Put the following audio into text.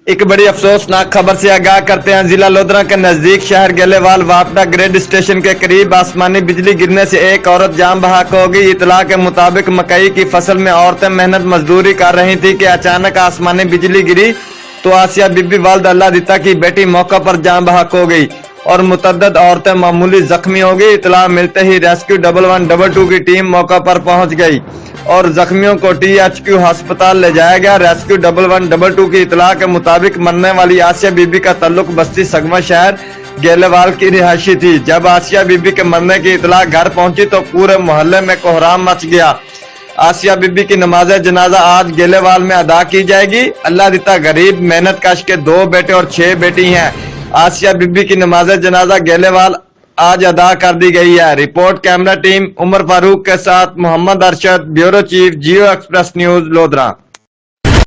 एक बड़ी अफसोसनाक खबर से आगाह करते हैं। जिला लोधरा के नजदीक शहर गेलेवाल वापडा ग्रेड स्टेशन के करीब आसमानी बिजली गिरने से एक औरत जान बहक हो गई। इतला के मुताबिक मकई की फसल में औरतें मेहनत मजदूरी कर रही थी कि अचानक आसमानी बिजली गिरी तो आसिया बीबी वाल्द अल्लाह दिता की बेटी मौका पर जान बहक हो गई और मुतअद्दिद औरतें मामूली जख्मी हो गई। इतला मिलते ही रेस्क्यू 1112 की टीम मौका पर पहुंच गई और जख्मियों को THQ अस्पताल ले जाया गया। रेस्क्यू 1112 की इतला के मुताबिक मरने वाली आसिया बीबी का ताल्लुक बस्ती सगमा शहर गेलेवाल की रिहायशी थी। जब आसिया बीबी के मरने की इतला घर पहुंची तो पूरे मोहल्ले में कोहराम मच गया। आसिया बीबी की नमाज जनाजा आज गेलेवाल में अदा की जाएगी। अल्लाह दिता गरीब मेहनत कश के 2 बेटे और 6 बेटी हैं। आसिया बीबी की नमाज जनाजा गेलेवाल आज अदा कर दी गई है। Report camera team Umar Farooq के साथ Mohammad Arshad, bureau chief, Geo express news lodhra.